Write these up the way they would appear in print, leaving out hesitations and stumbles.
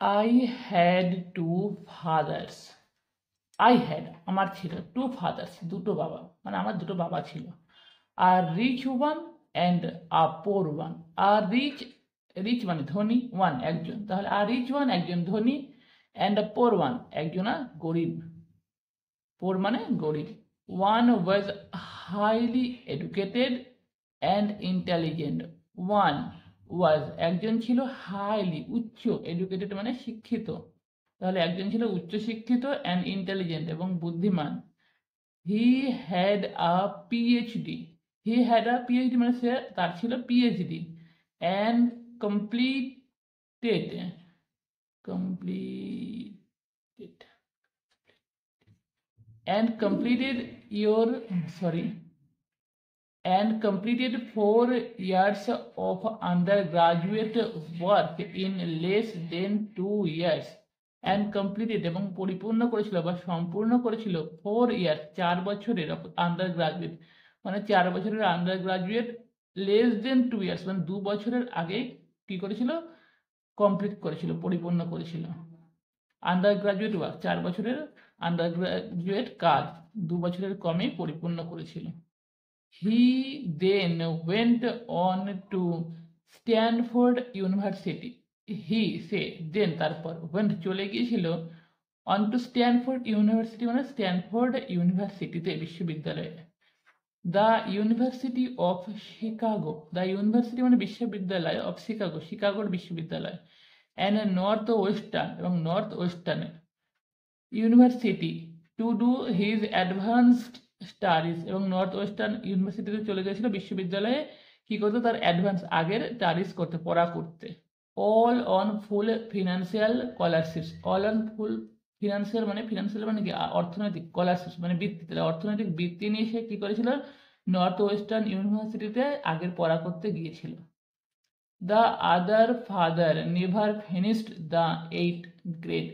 I had two fathers. I had আমার ছিল two fathers, দুটো বাবা, মানে আমার দুটো বাবা ছিল। A rich one and a poor one. A rich মানে ধনী, one একজন, তাহলে a rich one একজন ধনী, and a poor one একজন গরিব। poor মানে গরিব। One was highly educated and intelligent. One was একজন ছিল highly উচ্চ, educated মানে শিক্ষিত, তাহলে একজন ছিল উচ্চ শিক্ষিত and intelligent এবং বুদ্ধিমান। He had a PhD. He had a PhD মানে সে তার ছিল PhD and completed completed 4 years of undergraduate work in less than 2 years. And completed এবং পরিপূর্ণ করেছিল বা সম্পূর্ণ করেছিল 4 years 4 বছরের আন্ডারগ্রাজুয়েট, মানে 4 বছরের আন্ডারগ্রাজুয়েট less than 2 years মানে 2 বছরের আগে কি করেছিল, কমপ্লিট করেছিল, পরিপূর্ণ করেছিল। আন্ডারগ্রাজুয়েট ওয়ার্ক 4 বছরের আন্ডারগ্রাজুয়েট কাজ 2 বছরের কমে পরিপূর্ণ করেছিল। He then went on to Stanford University. Say then তারপর went চলে গিয়েছিল on to Stanford University মানে স্ট্যানফোর্ড ইউনিভার্সিটিতে, বিশ্ববিদ্যালয়ে। The university of Chicago, the university মানে বিশ্ববিদ্যালয় অফ শিকাগো, শিকাগোর বিশ্ববিদ্যালয়। অ্যান্ড নর্থ ওয়েস্টার্ন এবং নর্থ ওয়েস্টার্নের university to do his advanced studies, এবং নর্থ ওয়েস্টার্ন ইউনিভার্সিটিতে চলে গেছিল বিশ্ববিদ্যালয়ে কি করতে, তার অ্যাডভান্স আগের স্টাডিজ করতে, পড়া করতে। All on full financial scholarships, all on full financial মানে কি অর্থনৈতিক, স্কলারশিপস মানে বৃত্তি, তাহলে অর্থনৈতিক বৃত্তি নিয়ে সে কি করেছিল, নর্থ ওয়েস্টার্ন ইউনিভার্সিটিতে আগের পড়া করতে গিয়েছিল। The other father never finished the 8th grade.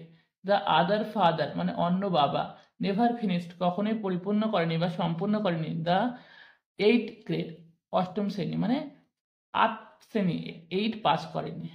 The other father মানে অন্য বাবা, নেভার ফিনিশড কখনোই পরিপূর্ণ করেনি বা সম্পূর্ণ করেনি, দ্য 8th grade অষ্টম শ্রেণী মানে 8 শ্রেণী, 8 পাস করেনি।